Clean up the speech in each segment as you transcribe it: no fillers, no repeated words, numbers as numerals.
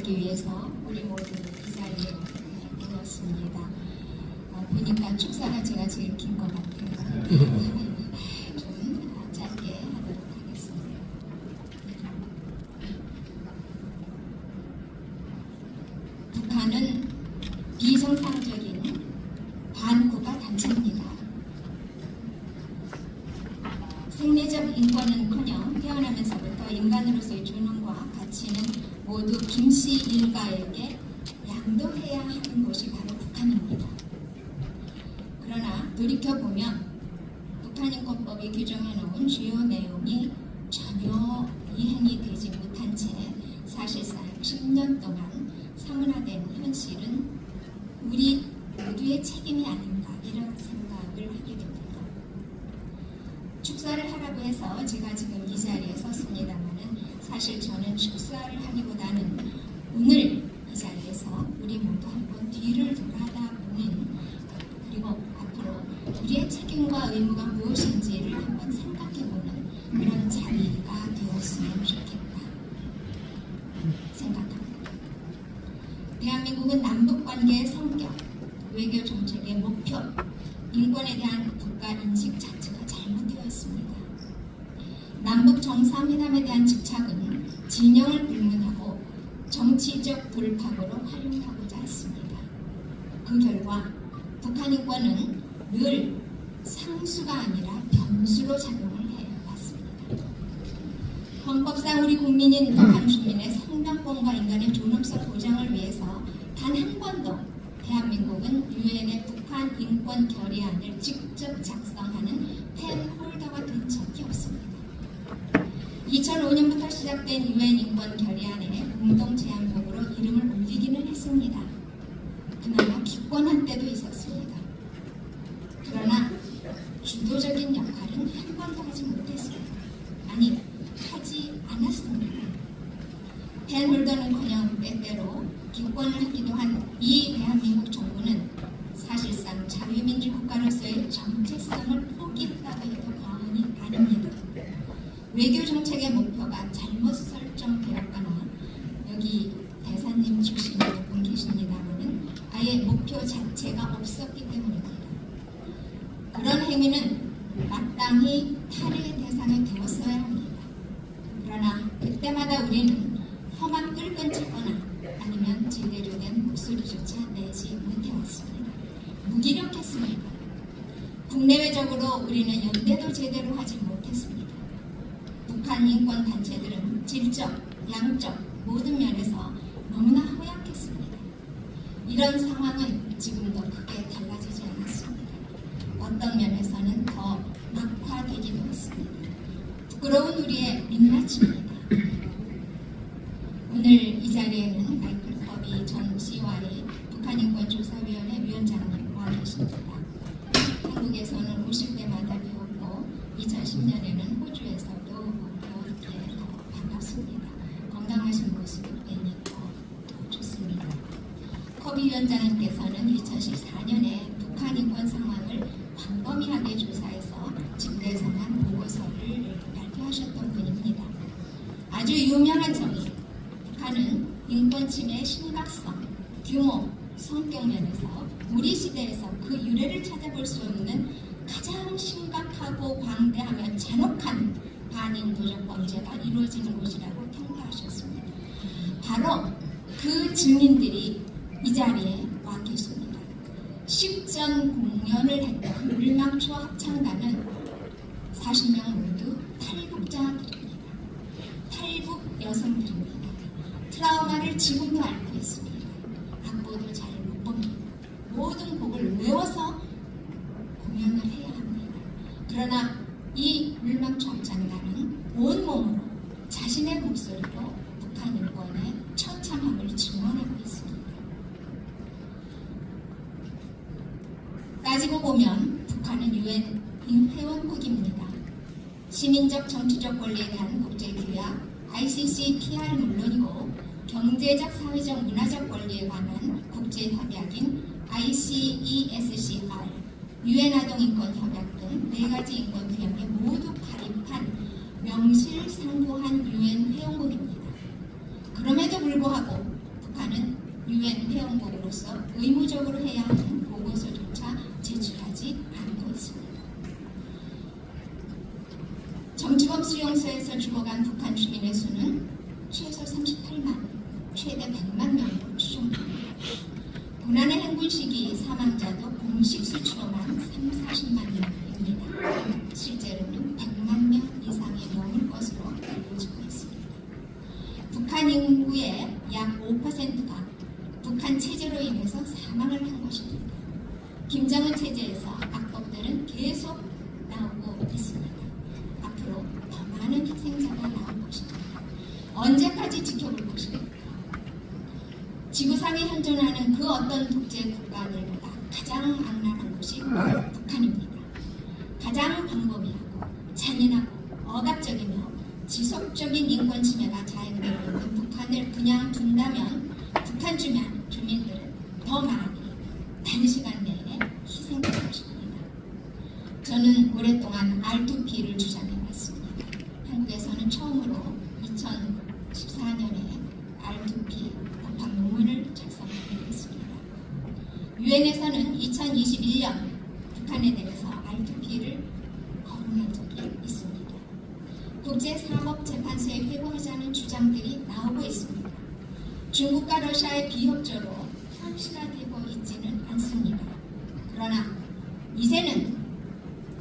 하기 위해서 우리 모두 이 자리에 모였습니다. 보니까 축사가 제가 제일 긴 것 같아요. 좀 짧게 하도록 하겠습니다. 북한은 비정상적인 반국가 단체입니다. 생리적 인권은커녕 태어나면서부터 인간으로서의 존엄과 가치는 모두 김씨 일가에게 양도해야 하는 곳이 바로 북한입니다. 그러나 돌이켜보면 북한인권법이 규정해놓은 주요 내용이 전혀 이행이 되지 못한 채 사실상 10년 동안 상은화된 현실은 우리 모두의 책임이 아닌가 이런 생각을 하게 됩니다. 축사를 하라고 해서 제가 지금 이 자리에 섰습니다만은 사실 저는 축사를 하기보다는 오늘 이 자리에서 우리 모두 한번 뒤를 돌아다보는 그리고 앞으로 우리의 책임과 의무가 무엇인지를 한번 생각해보는 그런 자리가 되었으면 좋겠다 생각합니다. 대한민국은 남북관계의 성격, 외교 정책의 목표, 인권에 대한 국가 인식 자체가 잘못되어 있습니다. 남북 정상회담에 대한 집착은 진영을 불문하고 정치적 돌파구로 활용하고자 했습니다. 그 결과 북한 인권은 늘 상수가 아니라 변수로 작용을 해왔습니다. 헌법상 우리 국민인 북한 주민의 성장권과 인간의 존엄성 보장을 위해서 단 한 번도 대한민국은 유엔의 북한 인권 결의안을 직접 작성하는 펜홀더가 된 적이 없습니다. 2005년부터 시작된 유엔 인권 결의안에 공동 제안국으로 이름을 올리기는 했습니다. 그나마 기권한 때도 있었습니다. 그러나 주도적인 역할은 한 번도 하지 못했습니다. 아니, 하지 않았습니다. 펜홀더는커녕 때때로 기권을 하기도 한 이 대한민국 정부는 사실상 자유민주 국가로서의 정체성을 포기했다고 해도 과언이 아닙니다. 외교 정책의 목표가 잘못 설정되었거나 여기 대사님 출신이 몇 분 계십니다만은 아예 목표 자체가 없었기 때문입니다. 그런 행위는 마땅히 탈의 대상이 되었어야 합니다. 그러나 그때마다 우리는 험한 끌근 채거나 아니면 제대로 된 목소리조차 내지 못해왔습니다. 무기력했습니다. 국내외적으로 우리는 연대도 제대로 하지 못했습니다. 북한 인권 단체들은 질적, 양적 모든 면에서 너무나 허약했습니다. 이런 상황은 지금도 크게 달라지지 않았습니다. 어떤 면에서는 더 악화되기도 했습니다. 부끄러운 우리의 민낯입니다. 오늘 이 자리에는 마이클 커비 전 CY 북한인권조사위원회 위원장님 와 계십니다. 한국에서는 50대마다 배웠고 2010년에는 호주에서도 배웠기에 더 반갑습니다. 건강하신 모습 뵈니 더 좋습니다. 커비 위원장님께서는 2014년에 북한 인권 상황을 광범위하게 조사해서 집대성한 보고서를 발표하셨던 분입니다. 아주 유명한 점이 북한은 인권 침해의 심각성, 규모, 성격 면에서 우리 시대에서 그 유래를 찾아볼 수 없는 가장 심각하고 광대하며 잔혹한 반인도적 범죄가 이루어지는 곳이라고 평가하셨습니다. 바로 그 증인들이 이 자리에 와 계십니다. 식전 공연을 했던 물망초 합창단은 40명 모두 탈북자들입니다. 탈북 여성들입니다. 트라우마를 지금도 앓고 있습니다. 악보도 잘 못 봅니다. 모든 곡을 외워서 공연을 해야 합니다. 그러나 이 물망초 합창단은 온몸으로 자신의 목소리로 북한 인권의 처참함을 증언하고 있습니다. 따지고 보면 북한은 유엔 회원국입니다. 시민적 정치적 권리에 대한 국제규약 ICCPR은 물론이고 경제적, 사회적, 문화적 권리에 관한 국제협약인 ICESCR, 유엔 아동인권협약 등 4가지 인권규약에 모두 가입한 명실상부한 유엔 회원국입니다. 그럼에도 불구하고 유엔 회원국으로서 의무적으로 해야 하는 보고서조차 제출하지 않고 있습니다. 정치범 수용소에서 죽어간 북한 주민의 수는 최소 38만, 최대 100만 명으로 추정됩니다. 고난의 행군 시기 사망자도 공식 수치로만 30-40만 명입니다. 실제로는 100만 명 이상이 넘을 것으로 알려지고 있습니다. 북한 인구의 약 5%가 북한 체제로 인해서 사망을 한 것입니다. 김정은 체제에서 악법들은 계속 나오고 있습니다. 앞으로 더 많은 희생자가 나올 것입니다. 언제까지 지켜볼 것입니까? 지구상에 현존하는 그 어떤 독재 국가들보다 가장 악랄한 곳이 북한입니다. 가장 광범위하고 잔인하고 억압적이며 지속적인 인권 침해가 자행되고 있는 북한을 그냥 둔다면 북한 주민들은 더 많이 단시간 내에 희생될 것입니다. 저는 오랫동안 R2P를 주장해왔습니다. 한국에서는 처음으로 2014년에 R2P 법학 논문을 작성하게 됐습니다. 유엔에서는 2021년 북한에 대해서 R2P를 거론한 적이 있습니다. 국제사법재판소에 회부하자는 주장들이 나오고 있습니다. 중국과 러시아의 비협조로 현실화 되고 있지는 않습니다. 그러나 이제는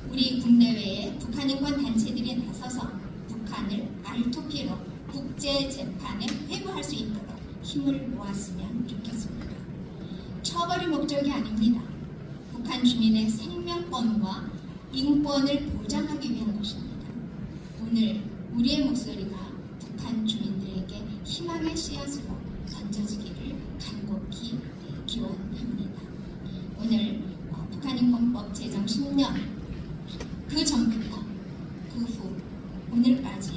우리 국내외의 북한 인권 단체들이 나서서 북한을 R2P로 국제재판에 회부할 수 있도록 힘을 모았으면 좋겠습니다. 처벌이 목적이 아닙니다. 북한 주민의 생명권과 인권을 보장하기 위한 것입니다. 오늘 우리의 목소리가 북한 주민들에게 희망의 씨앗으로 던져지기를 간곡히 기원합니다. 오늘 북한인권법 제정 10년 그 전부터 그 후 오늘까지